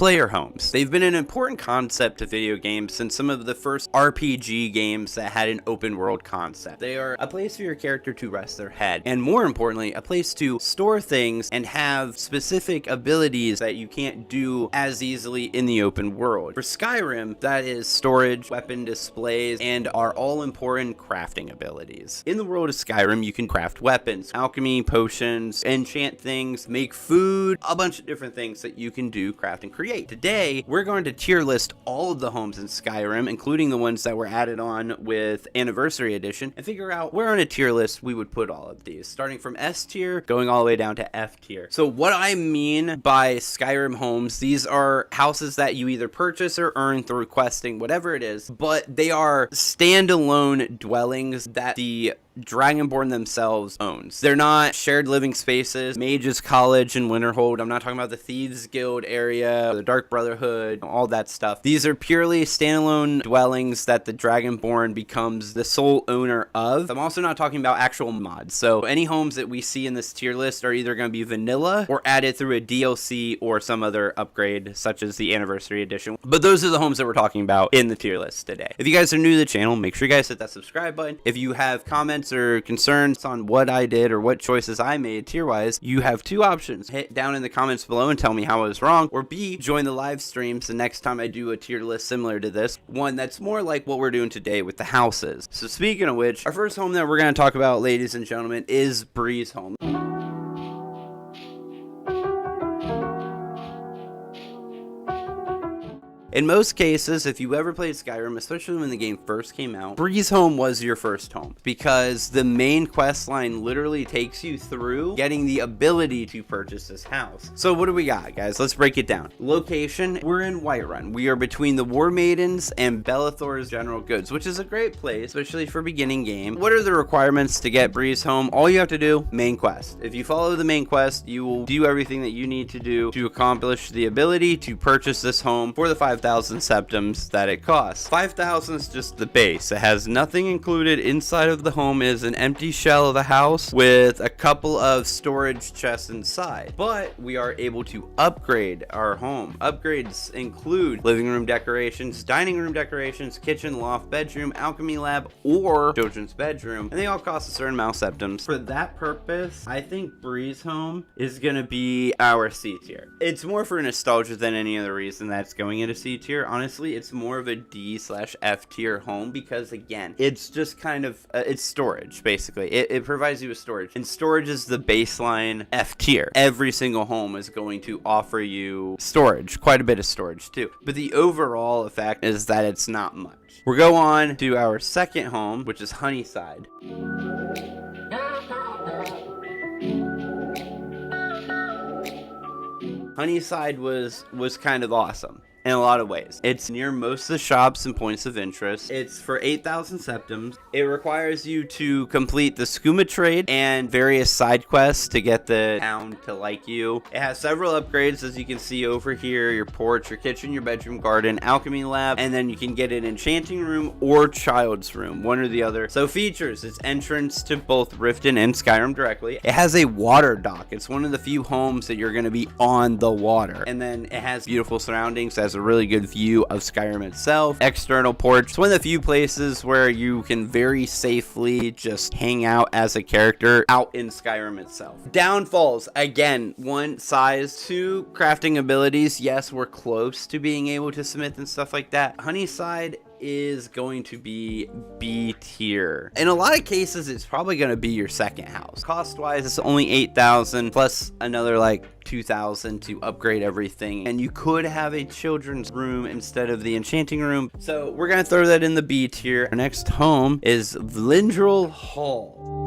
Player homes. They've been an important concept to video games since some of the first RPG games that had an open world concept. They are a place for your character to rest their head, and more importantly, a place to store things and have specific abilities that you can't do as easily in the open world. For Skyrim, that is storage, weapon displays, and our all-important crafting abilities. In the world of Skyrim, you can craft weapons, alchemy, potions, enchant things, make food, a bunch of different things that you can do, craft, and create. Today, we're going to tier list all of the homes in Skyrim, including the ones that were added on with Anniversary Edition, and figure out where on a tier list we would put all of these, starting from S tier, going all the way down to F tier. So what I mean by Skyrim homes, these are houses that you either purchase or earn through questing, whatever it is, but they are standalone dwellings that the Dragonborn themselves owns. They're not shared living spaces, Mages College and Winterhold. I'm not talking about the Thieves Guild area, the Dark Brotherhood, all that stuff. These are purely standalone dwellings that the Dragonborn becomes the sole owner of. I'm also not talking about actual mods. So any homes that we see in this tier list are either going to be vanilla or added through a DLC or some other upgrade, such as the Anniversary Edition. But those are the homes that we're talking about in the tier list today. If you guys are new to the channel, make sure you guys hit that subscribe button. If you have comments or concerns on what I did or what choices I made tier-wise, you have two options. Hit down in the comments below and tell me how I was wrong, or B, join the live streams the next time I do a tier list similar to this, one that's more like what we're doing today with the houses. So speaking of which, our first home that we're going to talk about, ladies and gentlemen, is Breezehome. In most cases, if you ever played Skyrim, especially when the game first came out, Breezehome was your first home because the main quest line literally takes you through getting the ability to purchase this house. So what do we got, guys? Let's break it down. Location, we're in Whiterun. We are between the War Maidens and Belethor's General Goods, which is a great place, especially for beginning game. What are the requirements to get Breezehome? All you have to do, main quest. If you follow the main quest, you will do everything that you need to do to accomplish the ability to purchase this home for the 5,000 septums that it costs. 5,000 is just the base. It has nothing included. Inside of the home is an empty shell of a house with a couple of storage chests inside. But we are able to upgrade our home. Upgrades include living room decorations, dining room decorations, kitchen, loft, bedroom, alchemy lab, or children's bedroom, and they all cost a certain amount of septums. For that purpose, I think Breezehome is gonna be our C tier. It's more for nostalgia than any other reason that's going into C tier. Honestly, it's more of a D/F tier home because, again, it's just kind of it's storage. Basically, it provides you with storage, and storage is the baseline F tier. Every single home is going to offer you storage, quite a bit of storage too, but the overall effect is that it's not much. We'll go on to our second home, which is Honeyside. Honeyside was kind of awesome in a lot of ways. It's near most of the shops and points of interest. It's for 8,000 septums. It requires you to complete the skooma trade and various side quests to get the town to like you. It has several upgrades, as you can see over here: your porch, your kitchen, your bedroom, garden, alchemy lab, and then you can get an enchanting room or child's room, one or the other. So features: its entrance to both Riften and Skyrim directly. It has a water dock. It's one of the few homes that you're going to be on the water. And then it has beautiful surroundings, has a really good view of Skyrim itself. External porch. It's one of the few places where you can very safely just hang out as a character out in Skyrim itself. Downfalls, again, one, size, two, crafting abilities. Yes, we're close to being able to smith and stuff like that. Honeyside is going to be B tier. In a lot of cases, it's probably going to be your second house. Cost wise, it's only 8,000 plus another like 2,000 to upgrade everything, and you could have a children's room instead of the enchanting room, so we're going to throw that in the B tier. Our next home is Vlindrel Hall.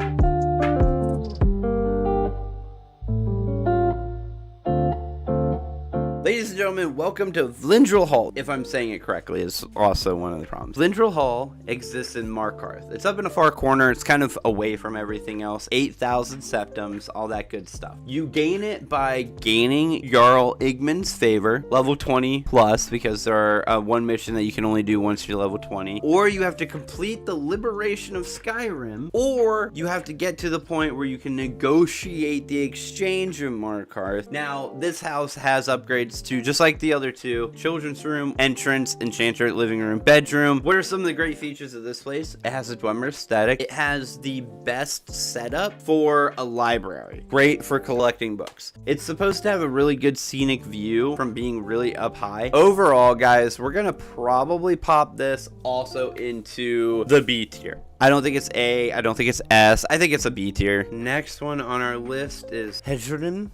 Ladies and gentlemen, welcome to Vlindrel Hall. If I'm saying it correctly, is also one of the problems. Vlindrel Hall exists in Markarth. It's up in a far corner. It's kind of away from everything else. 8,000 septums, all that good stuff. You gain it by gaining Jarl Igman's favor, level 20 plus, because there are one mission that you can only do once you're level 20. Or you have to complete the liberation of Skyrim, or you have to get to the point where you can negotiate the exchange of Markarth. Now, this house has upgrades to, just like like the other two. Children's room, entrance, enchanter, living room, bedroom. What are some of the great features of this place? It has a Dwemer aesthetic. It has the best setup for a library. Great for collecting books. It's supposed to have a really good scenic view from being really up high. Overall, guys, we're gonna probably pop this also into the B tier. I don't think it's A, I don't think it's S, I think it's a B tier. Next one on our list is Hjerim.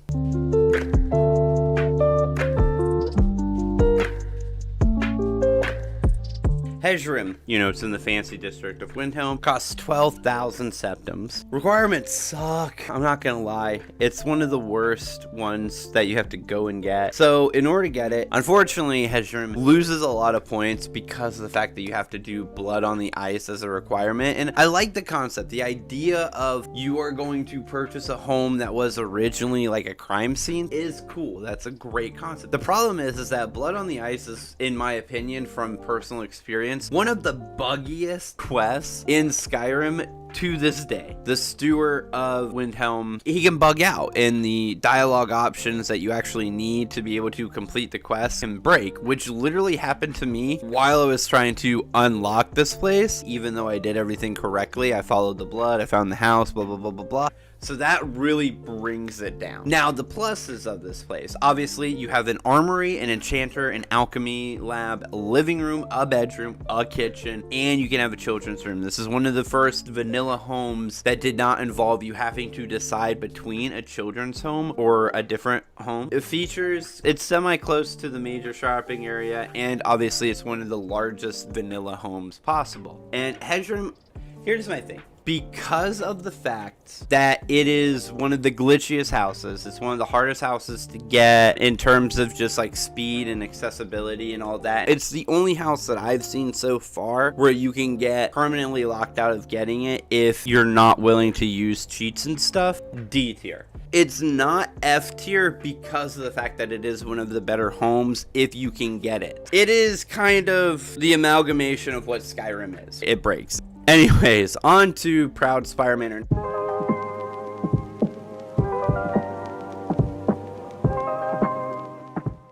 Hjerim, you know, it's in the fancy district of Windhelm, costs 12,000 septums. Requirements suck, I'm not gonna lie. It's one of the worst ones that you have to go and get. So in order to get it, unfortunately, Hjerim loses a lot of points because of the fact that you have to do blood on the ice as a requirement. And I like the concept, the idea of you are going to purchase a home that was originally like a crime scene is cool. That's a great concept. The problem is that blood on the ice is, in my opinion, from personal experience, one of the buggiest quests in Skyrim to this day. The steward of Windhelm, he can bug out, and the dialogue options that you actually need to be able to complete the quest can break, which literally happened to me while I was trying to unlock this place. Even though I did everything correctly, I followed the blood, I found the house, blah blah blah blah blah. So that really brings it down. Now, the pluses of this place. Obviously, you have an armory, an enchanter, an alchemy lab, a living room, a bedroom, a kitchen, and you can have a children's room. This is one of the first vanilla homes that did not involve you having to decide between a children's home or a different home. It features, it's semi-close to the major shopping area, and obviously it's one of the largest vanilla homes possible. And Hjerim, here's my thing. Because of the fact that it is one of the glitchiest houses, it's one of the hardest houses to get in terms of just like speed and accessibility and all that. It's the only house that I've seen so far where you can get permanently locked out of getting it if you're not willing to use cheats and stuff. D tier. It's not F tier because of the fact that it is one of the better homes if you can get it. It is kind of the amalgamation of what Skyrim is. It breaks. Anyways, on to Proudspire Manor.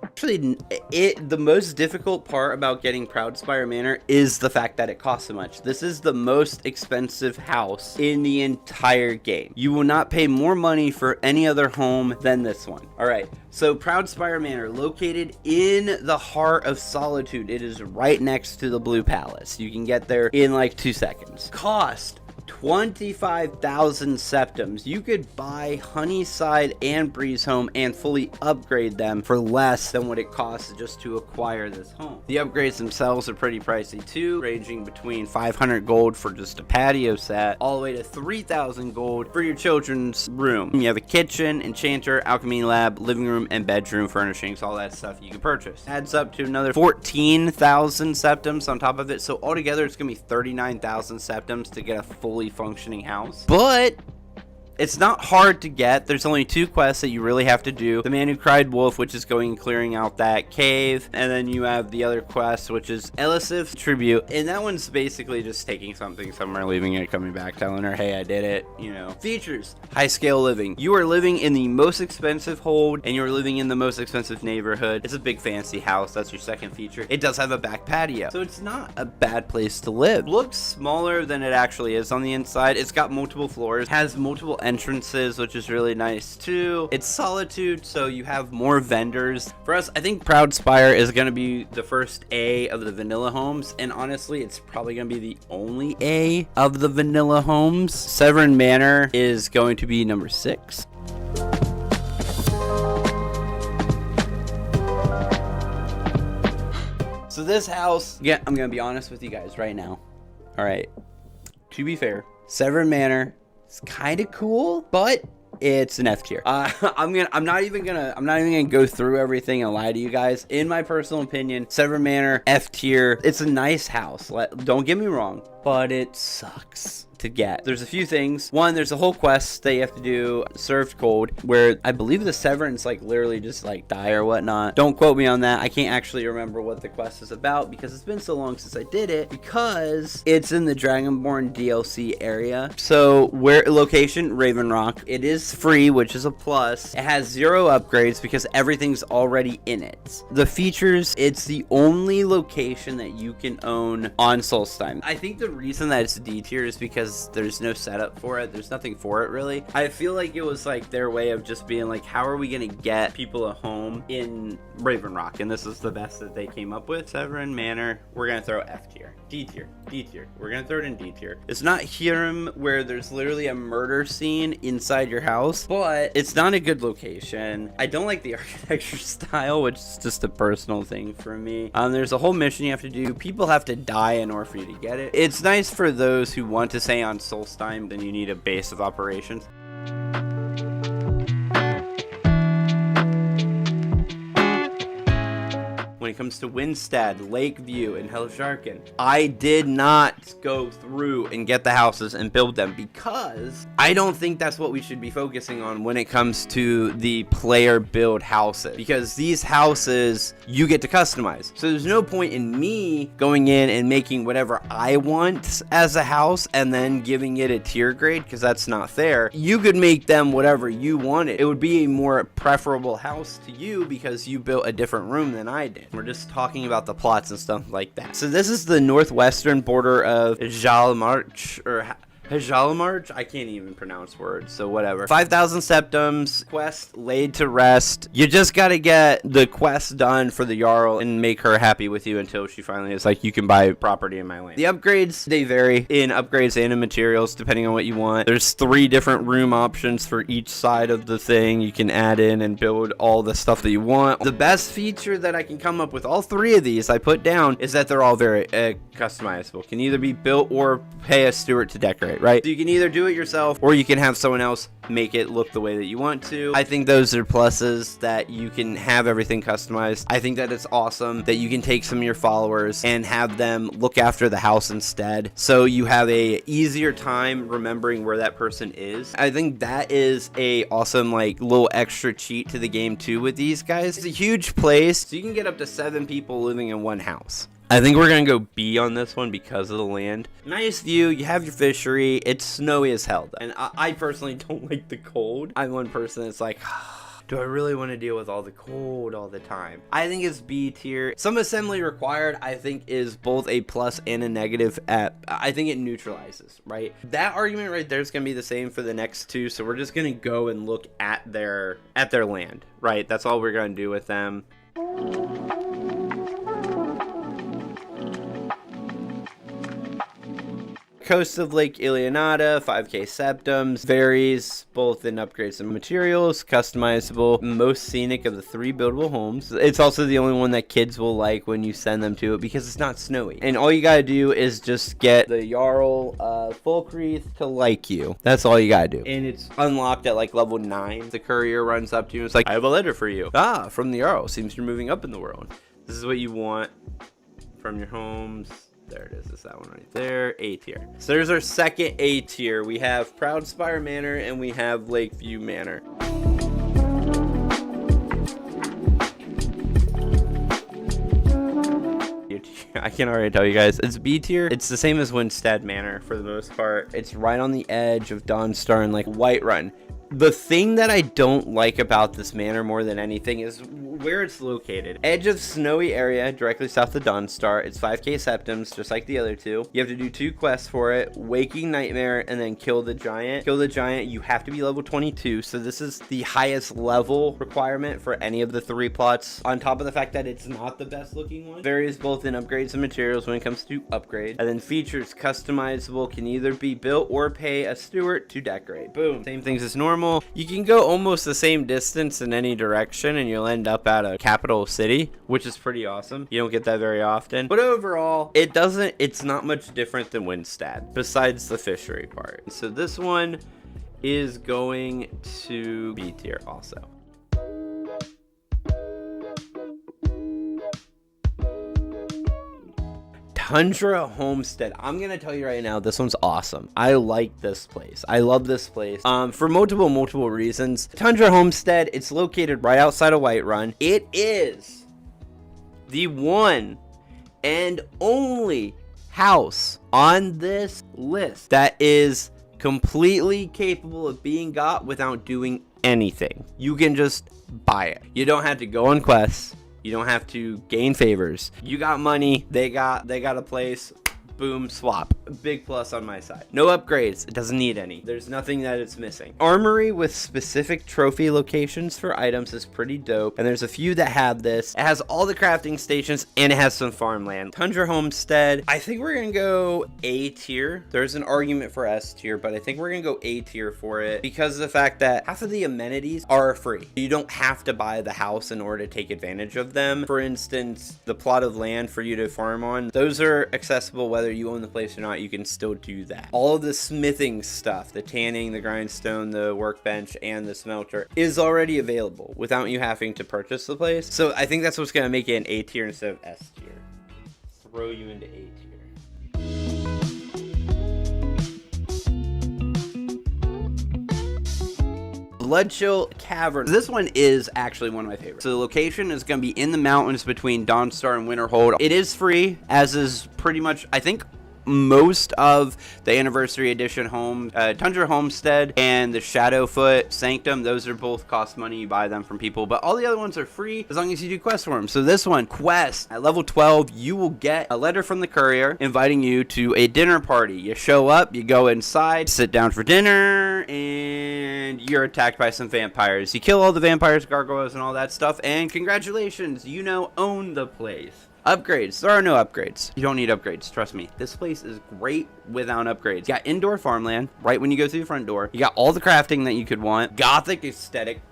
Actually, the most difficult part about getting Proudspire Manor is the fact that it costs so much. This is the most expensive house in the entire game. You will not pay more money for any other home than this one. All right, so Proudspire Manor, located in the heart of Solitude. It is right next to the Blue Palace. You can get there in like 2 seconds. Cost 25,000 septums. You could buy Honeyside and Breezehome and fully upgrade them for less than what it costs just to acquire this home. The upgrades themselves are pretty pricey too, ranging between 500 gold for just a patio set, all the way to 3,000 gold for your children's room. You have a kitchen, enchanter, alchemy lab, living room, and bedroom furnishings, all that stuff you can purchase. Adds up to another 14,000 septums on top of it, so altogether it's gonna be 39,000 septums to get a fully functioning house. But it's not hard to get. There's only 2 quests that you really have to do. The Man Who Cried Wolf, which is going and clearing out that cave. And then you have the other quest, which is Elisif's Tribute. And that one's basically just taking something somewhere, leaving it, coming back, telling her, hey, I did it, you know. Features: high scale living. You are living in the most expensive hold, and you're living in the most expensive neighborhood. It's a big fancy house. That's your second feature. It does have a back patio, so it's not a bad place to live. Looks smaller than it actually is on the inside. It's got multiple floors, has multiple entrances, which is really nice too. It's Solitude, so you have more vendors. For us, I think Proudspire is going to be the first A of the vanilla homes, and honestly, it's probably going to be the only A of the vanilla homes. Severin Manor is going to be number 6. So this house, yeah, I'm going to be honest with you guys right now. All right, to be fair, Severin Manor, it's kind of cool, but it's an F tier. I'm not even gonna go through everything and lie to you guys. In my personal opinion, Severin Manor, F tier. It's a nice house. Don't get me wrong, but it sucks. to get. There's a few things. One, there's a whole quest that you have to do, Served Cold, where I believe the Severin's like literally just like die or whatnot. Don't quote me on that. I can't actually remember what the quest is about because it's been so long since I did it, because it's in the Dragonborn DLC area. So where location, Raven Rock. It is free, which is a plus. It has 0 upgrades because everything's already in it. The features, it's the only location that you can own on Solstheim. I think the reason that it's D tier is because there's no setup for it. There's nothing for it really. I feel like it was like their way of just being like, how are we gonna get people a home in Raven Rock? And this is the best that they came up with. Severin Manor, we're gonna throw F tier. D tier, D tier. We're gonna throw it in D tier. It's not Hjerim where there's literally a murder scene inside your house, but it's not a good location. I don't like the architecture style, which is just a personal thing for me. There's a whole mission you have to do. People have to die in order for you to get it. It's nice for those who want to stay on Solstheim, then you need a base of operations. When it comes to Windstad, Lakeview, and Helsharken, I did not go through and get the houses and build them because I don't think that's what we should be focusing on when it comes to the player build houses, because these houses you get to customize. So there's no point in me going in and making whatever I want as a house and then giving it a tier grade, because that's not fair. You could make them whatever you wanted. It would be a more preferable house to you because you built a different room than I did. We're just talking about the plots and stuff like that. So this is the northwestern border of Jalmarch, or Hjalmarch? I can't even pronounce words, so whatever. 5,000 septums, quest laid to rest. You just gotta get the quest done for the Jarl and make her happy with you until she finally is like, you can buy property in my land. The upgrades, they vary in upgrades and in materials depending on what you want. There's 3 different room options for each side of the thing. You can add in and build all the stuff that you want. The best feature that I can come up with, all 3 of these I put down, is that they're all very customizable. Can either be built or pay a steward to decorate. Right? So you can either do it yourself or you can have someone else make it look the way that you want to. I think those are pluses, that you can have everything customized. I think that it's awesome that you can take some of your followers and have them look after the house instead, so you have a easier time remembering where that person is. I think that is a awesome like little extra cheat to the game too with these guys. It's a huge place, so you can get up to 7 people living in one house. I think we're going to go B on this one because of the land. Nice view, you have your fishery, it's snowy as hell. And I personally don't like the cold. I'm one person that's like, do I really want to deal with all the cold all the time? I think it's B tier. Some assembly required, I think, is both a plus and a negative. I think it neutralizes, right? That argument right there is going to be the same for the next 2. So we're just going to go and look at their land, right? That's all we're going to do with them. Coast of Lake Ilianada, 5k septums, varies both in upgrades and materials, customizable, most scenic of the 3 buildable homes. It's also the only one that kids will like when you send them to it because it's not snowy. And all you gotta do is just get the Jarl Fulkreath to like you. That's all you gotta do. And it's unlocked at like level 9. The courier runs up to you and it's like, I have a letter for you. Ah, from the Jarl. Seems you're moving up in the world. This is what you want from your homes. There it is. It's that one right there. A tier. So there's our second A tier. We have Proudspire Manor and we have Lakeview Manor. I can already tell you guys, it's B tier. It's the same as Windstad Manor for the most part. It's right on the edge of Dawnstar and like Whiterun. The thing that I don't like about this manor more than anything is where it's located. Edge of snowy area, directly south of Dawnstar. It's 5k septums, just like the other 2. You have to do 2 quests for it. Waking Nightmare and then kill the giant. Kill the giant, you have to be level 22. So this is the highest level requirement for any of the 3 plots. On top of the fact that it's not the best looking one. Varies both in upgrades and materials when it comes to upgrade. And then features, customizable, can either be built or pay a steward to decorate. Boom. Same things as normal. You can go almost the same distance in any direction and you'll end up at a capital city, which is pretty awesome. You don't get that very often. But overall, it's not much different than Windstad, besides the fishery part. So this one is going to B tier also. Tundra Homestead. I'm gonna tell you right now, this one's awesome. I like this place. I love this place for multiple reasons. Tundra Homestead, it's located right outside of Whiterun. It is the one and only house on this list that is completely capable of being got without doing anything. You can just buy it. You don't have to go on quests. You don't have to gain favors. You got money. They got a place. Boom, swap. Big plus on my side. No upgrades. It doesn't need any. There's nothing that it's missing. Armory with specific trophy locations for items is pretty dope. And there's a few that have this. It has all the crafting stations and it has some farmland. Tundra Homestead. I think we're going to go A tier. There's an argument for S tier, but I think we're going to go A tier for it because of the fact that half of the amenities are free. You don't have to buy the house in order to take advantage of them. For instance, the plot of land for you to farm on, those are accessible whether you own the place or not. You can still do that. All of the smithing stuff, the tanning, the grindstone, the workbench, and the smelter is already available without you having to purchase the place. So I think that's what's going to make it an A tier instead of S tier. Throw you into A tier. Bloodchill Cavern. This one is actually one of my favorites. So the location is going to be in the mountains between Dawnstar and Winterhold. It is free, as is pretty much, I think, most of the anniversary edition home. Tundra Homestead and the Shadowfoot Sanctum, those are both cost money. You buy them from people, but all the other ones are free as long as you do quests for them. So this one, quest at level 12, you will get a letter from the courier inviting you to a dinner party. You show up, you go inside, sit down for dinner, and you're attacked by some vampires. You kill all the vampires, gargoyles, and all that stuff, and congratulations, you now own the place. Upgrades. There are no upgrades. You don't need upgrades. Trust me. This place is great without upgrades. You got indoor farmland right when you go through the front door. You got all the crafting that you could want. Gothic aesthetic.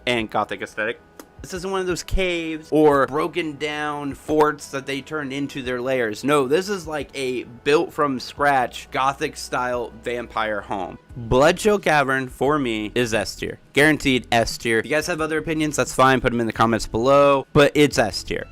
And gothic aesthetic. This isn't one of those caves or broken down forts that they turned into their lairs. No, this is like a built from scratch gothic style vampire home. Bloodchill Cavern for me is S tier. Guaranteed S tier. If you guys have other opinions, that's fine. Put them in the comments below, but it's S tier.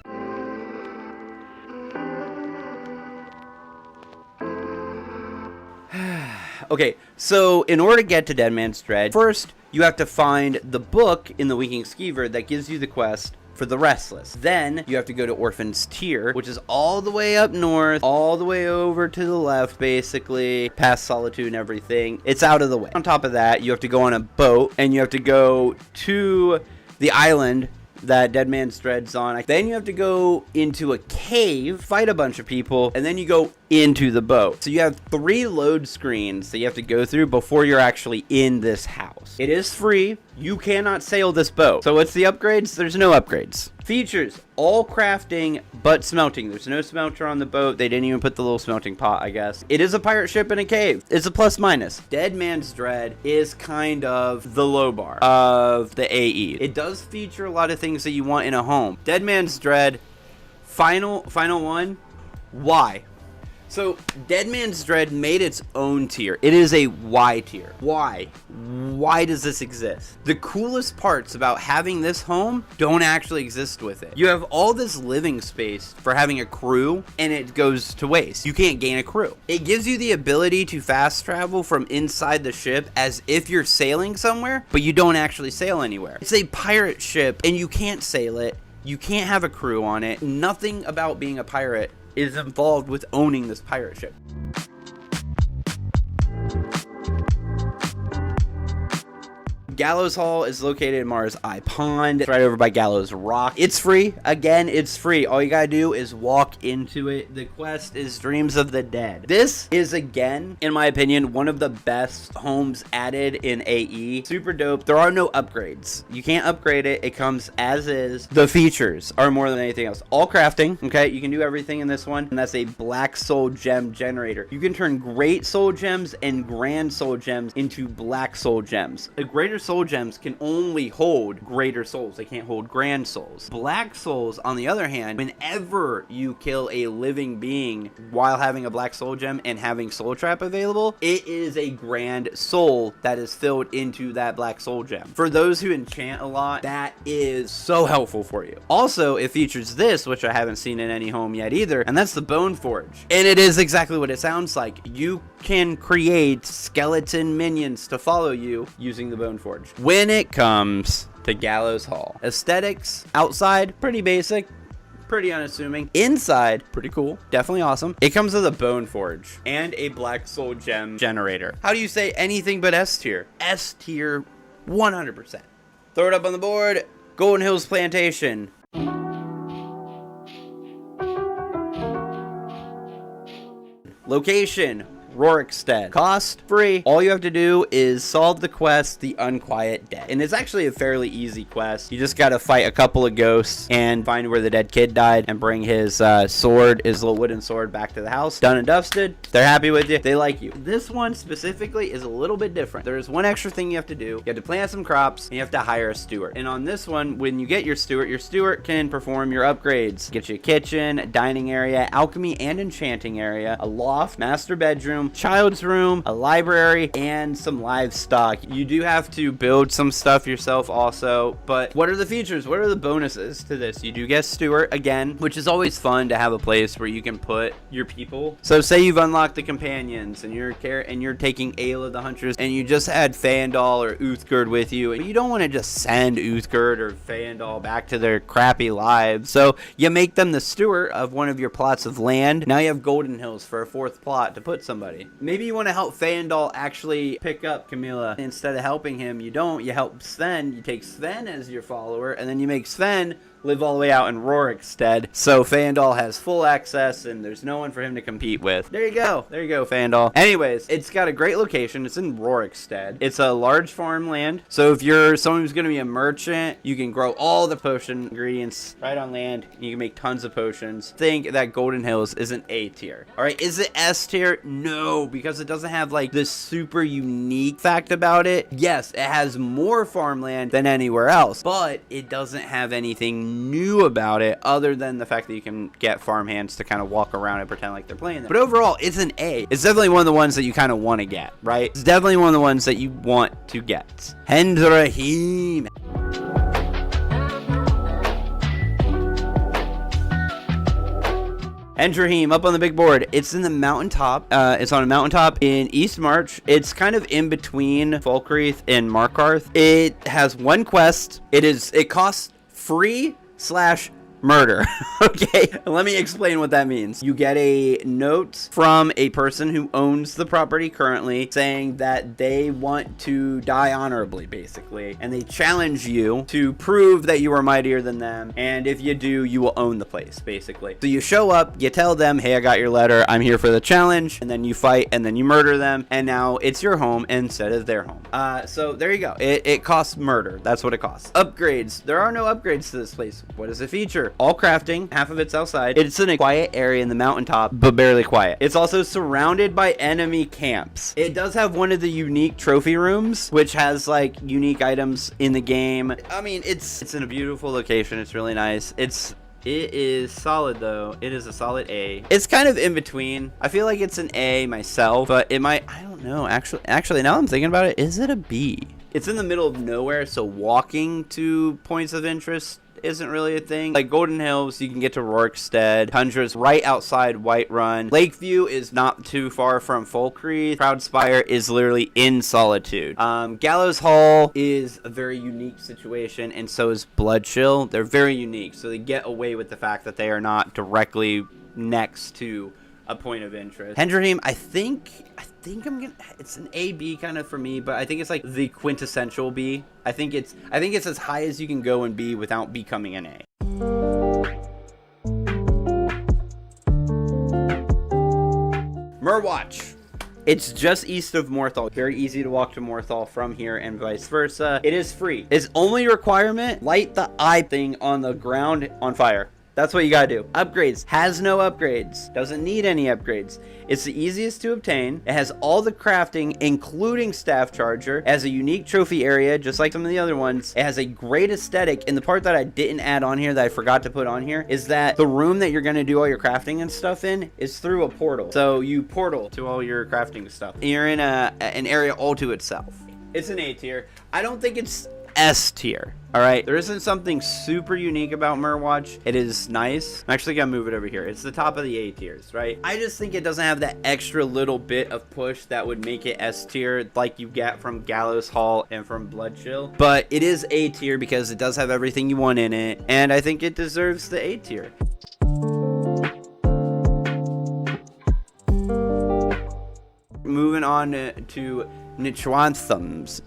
Okay, so in order to get to Dead Man's Dread, first you have to find the book in the Winking Skeever that gives you the quest for the Restless. Then you have to go to Orphan's Tier, which is all the way up north, all the way over to the left, basically, past Solitude and everything. It's out of the way. On top of that, you have to go on a boat, and you have to go to the island that Dead Man's Dread's on. Then you have to go into a cave, fight a bunch of people, and then you go into the boat. So you have 3 load screens that you have to go through before you're actually in this house. It is free. You cannot sail this boat. So what's the upgrades? There's no upgrades. Features, all crafting but smelting. There's no smelter on the boat. They didn't even put the little smelting pot, I guess. It is a pirate ship in a cave. It's a plus minus. Dead Man's Dread is kind of the low bar of the AE. It does feature a lot of things that you want in a home. Dead Man's Dread, final one, why? So, Dead Man's Dread made its own tier. It is a Y tier. Why? Why does this exist? The coolest parts about having this home don't actually exist with it. You have all this living space for having a crew, and it goes to waste. You can't gain a crew. It gives you the ability to fast travel from inside the ship as if you're sailing somewhere, but you don't actually sail anywhere. It's a pirate ship, and you can't sail it. You can't have a crew on it. Nothing about being a pirate is involved with owning this pirate ship. Gallows Hall is located in Mars Eye Pond. It's right over by Gallows Rock. It's free. Again, it's free. All you gotta do is walk into it. The quest is Dreams of the Dead. This is, again, in my opinion, one of the best homes added in AE. Super dope. There are no upgrades. You can't upgrade it. It comes as is. The features are more than anything else. All crafting, okay? You can do everything in this one, and that's a black soul gem generator. You can turn great soul gems and grand soul gems into black soul gems. A greater soul gems can only hold greater souls. They can't hold grand souls. Black souls, on the other hand, whenever you kill a living being while having a black soul gem and having soul trap available, it is a grand soul that is filled into that black soul gem. For those who enchant a lot, that is so helpful for you. Also, it features this, which I haven't seen in any home yet either, and that's the Bone Forge. And it is exactly what it sounds like. You can create skeleton minions to follow you using the Bone Forge. When it comes to Gallows Hall, aesthetics outside, pretty basic, pretty unassuming. Inside, pretty cool, definitely awesome. It comes with a Bone Forge and a black soul gem generator. How do you say anything but S tier? S tier 100%. Throw it up on the board. Goldenhills Plantation. Location, Rorikstead. Cost, free. All you have to do is solve the quest, The Unquiet Dead. And it's actually a fairly easy quest. You just gotta fight a couple of ghosts and find where the dead kid died and bring his sword, his little wooden sword, back to the house. Done and dusted. They're happy with you. They like you. This one specifically is a little bit different. There's one extra thing you have to do. You have to plant some crops and you have to hire a steward. And on this one, when you get your steward can perform your upgrades. Get you a kitchen, dining area, alchemy and enchanting area, a loft, master bedroom, child's room, a library, and some livestock. You do have to build some stuff yourself also, but what are the features? What are the bonuses to this? You do get steward again, which is always fun to have a place where you can put your people. So say you've unlocked the companions and you're taking Ayla the Huntress and you just had Fandal or Uthgerd with you, and you don't want to just send Uthgerd or Fandal back to their crappy lives. So you make them the steward of one of your plots of land. Now you have Goldenhills for a fourth plot to put somebody. Maybe you want to help Fandal actually pick up Camilla. Instead of helping him, you don't. You help Sven. You take Sven as your follower, and then you make Sven live all the way out in Rorikstead. So Fandal has full access, and there's no one for him to compete with. There you go. There you go, Fandal. Anyways, it's got a great location. It's in Rorikstead. It's a large farmland. So if you're someone who's going to be a merchant, you can grow all the potion ingredients right on land. You can make tons of potions. Think that Goldenhills is an A tier. All right, is it S tier? No, because it doesn't have like this super unique fact about it. Yes, it has more farmland than anywhere else, but it doesn't have anything new about it other than the fact that you can get farmhands to kind of walk around and pretend like they're playing them. But overall, it's an A. It's definitely one of the ones that you kind of want to get, right? It's definitely one of the ones that you want to get. Hendraheim. Hendraheim up on the big board. It's in the mountaintop. It's on a mountaintop in East March. It's kind of in between Falkreath and Markarth. It has one quest. It costs free/murder. Okay, let me explain what that means. You get a note from a person who owns the property currently saying that they want to die honorably, basically, and they challenge you to prove that you are mightier than them, and if you do, you will own the place, basically. So you show up, you tell them, hey, I got your letter, I'm here for the challenge, and then you fight, and then you murder them, and now it's your home instead of their home. So there you go. It costs murder. That's what it costs. Upgrades. There are no upgrades to this place. What does it feature? All crafting. Half of it's outside. It's in a quiet area in the mountaintop, but barely quiet. It's also surrounded by enemy camps. It does have one of the unique trophy rooms, which has like unique items in the game. I mean, it's in a beautiful location. It's really nice. It is solid though. It is a solid A. It's kind of in between. I feel like it's an A myself, but it might, I don't know. Actually, now I'm thinking about it, is it a B? It's in the middle of nowhere, so walking to points of interest isn't really a thing. Like Goldenhills, you can get to Rorikstead. Tundra's right outside Whiterun. Lakeview is not too far from Falkreath. Proudspire is literally in Solitude. Gallows Hall is a very unique situation, and so is Bloodchill. They're very unique, so they get away with the fact that they are not directly next to a point of interest. Hendraheim, I think it's an A B kind of for me, but I think it's like the quintessential B. I think it's as high as you can go in B without becoming an A. Myrwatch. It's just east of Morthal. Very easy to walk to Morthal from here and vice versa. It is free. Its only requirement, light the eye thing on the ground on fire. That's what you gotta do. Upgrades. Has no upgrades. Doesn't need any upgrades. It's the easiest to obtain. It has all the crafting, including staff charger. It has a unique trophy area, just like some of the other ones. It has a great aesthetic. And the part that I didn't add on here that I forgot to put on here is that the room that you're gonna do all your crafting and stuff in is through a portal. So you portal to all your crafting stuff. You're in an area all to itself. It's an A tier. I don't think it's S tier. All right, there isn't something super unique about Myrwatch. It is nice. I'm actually gonna move it over here. It's the top of the A tiers, right? I just think it doesn't have that extra little bit of push that would make it S tier like you get from Gallows Hall and from Bloodchill. But it is A tier because it does have everything you want in it, and I think it deserves the A tier. Moving on to Nchuanthumz.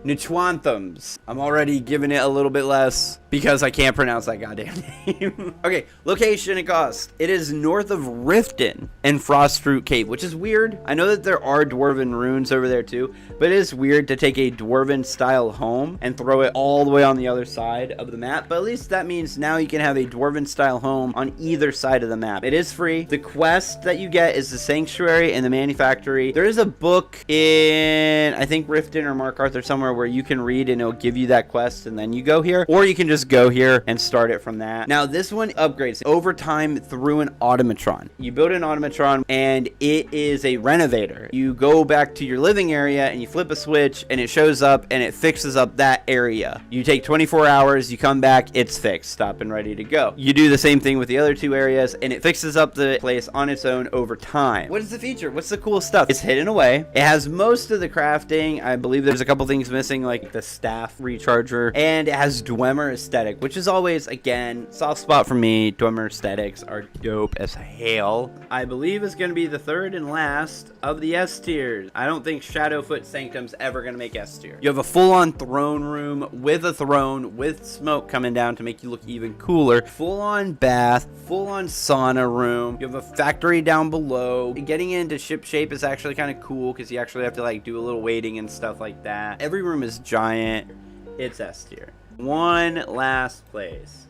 Nchuanthumz. I'm already giving it a little bit less because I can't pronounce that goddamn name. Okay, location and cost. It is north of Riften and Frostroot Cave, which is weird. I know that there are dwarven ruins over there too, but it is weird to take a dwarven style home and throw it all the way on the other side of the map. But at least that means now you can have a dwarven style home on either side of the map. It is free. The quest that you get is the Sanctuary and the Manufactory. There is a book in, I think, Riften or Markarth or somewhere where you can read and it'll give you that quest and then you go here, or you can just go here and start it from that. Now this one upgrades over time through an automatron. You build an automatron and it is a renovator. You go back to your living area and you flip a switch and it shows up and it fixes up that area. You take 24 hours, you come back, it's fixed, stop and ready to go. You do the same thing with the other two areas and it fixes up the place on its own over time. What is the feature? What's the cool stuff? It's hidden away. It has most of the crafting. I believe there's a couple things missing, like the staff recharger, and it has Dwemer aesthetic, which is always, again, soft spot for me. Dwemer aesthetics are dope as hell. I believe it's going to be the third and last of the S tiers. I don't think Shadowfoot Sanctum's ever going to make S tier. You have a full-on throne room with a throne with smoke coming down to make you look even cooler. Full-on bath, full-on sauna room. You have a factory down below. Getting into ship shape is actually kind of cool because you actually have to like do a little waiting and stuff like that. Every room is giant. It's S tier. One last place.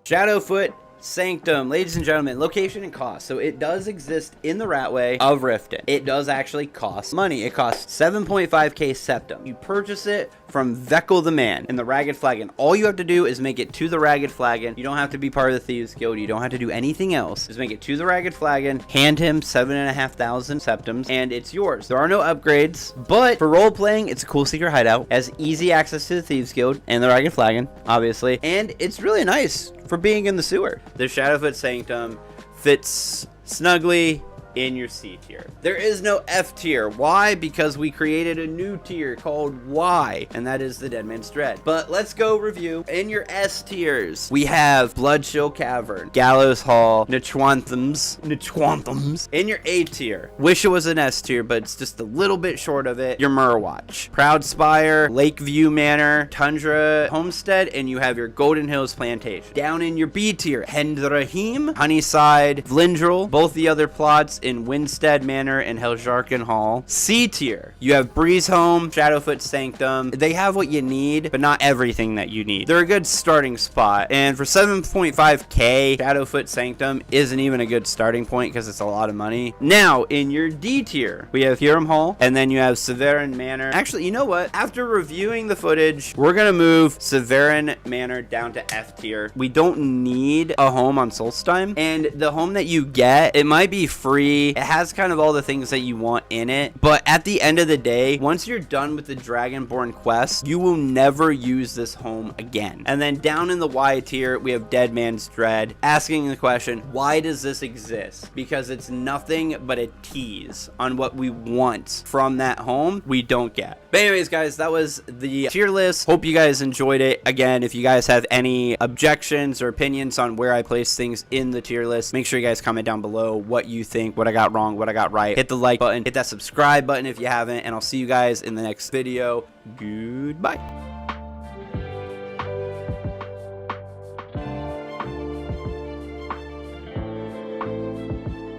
Shadowfoot Sanctum. Ladies and gentlemen, location and cost. So it does exist in the Ratway of Riften. It does actually cost money. It costs 7.5k septum. You purchase it from Veckel the Man in the Ragged Flagon. All you have to do is make it to the Ragged Flagon. You don't have to be part of the Thieves Guild. You don't have to do anything else. Just make it to the Ragged Flagon, hand him 7,500 septums, and it's yours. There are no upgrades, but for role-playing, it's a cool secret hideout. It has easy access to the Thieves Guild and the Ragged Flagon, obviously, and it's really nice for being in the sewer. The Shadowfoot Sanctum fits snugly in your C tier. There is no F tier. Why? Because we created a new tier called Y, and that is the Dead Man's Dread. But let's go review. In your S tiers, we have Bloodchill Cavern, Gallows Hall, Nchuanthumz. In your A tier, wish it was an S tier, but it's just a little bit short of it, your Myrwatch, Proudspire, Lakeview Manor, Tundra Homestead, and you have your Goldenhills Plantation. Down in your B tier, Hendraheim, Honeyside, Vlindrel, both the other plots in Winstead Manor and Hjerim Hall. C tier, you have Breezehome, Shadowfoot Sanctum. They have what you need, but not everything that you need. They're a good starting spot, and for 7.5k, Shadowfoot Sanctum isn't even a good starting point because it's a lot of money. Now, in your D tier, we have Hjerim Hall, and then you have Severin Manor. Actually, you know what? After reviewing the footage, we're gonna move Severin Manor down to F tier. We don't need a home on Solstheim, and the home that you get, it might be free. It has kind of all the things that you want in it, but at the end of the day, once you're done with the Dragonborn quest, you will never use this home again. And then down in the Y tier, we have Dead Man's Dread, asking the question, why does this exist? Because it's nothing but a tease on what we want from that home we don't get. But anyways, guys, that was the tier list. Hope you guys enjoyed it. Again, if you guys have any objections or opinions on where I place things in the tier list, make sure you guys comment down below what you think, what I got wrong, what I got right. Hit the like button, hit that subscribe button if you haven't, and I'll see you guys in the next video. Goodbye.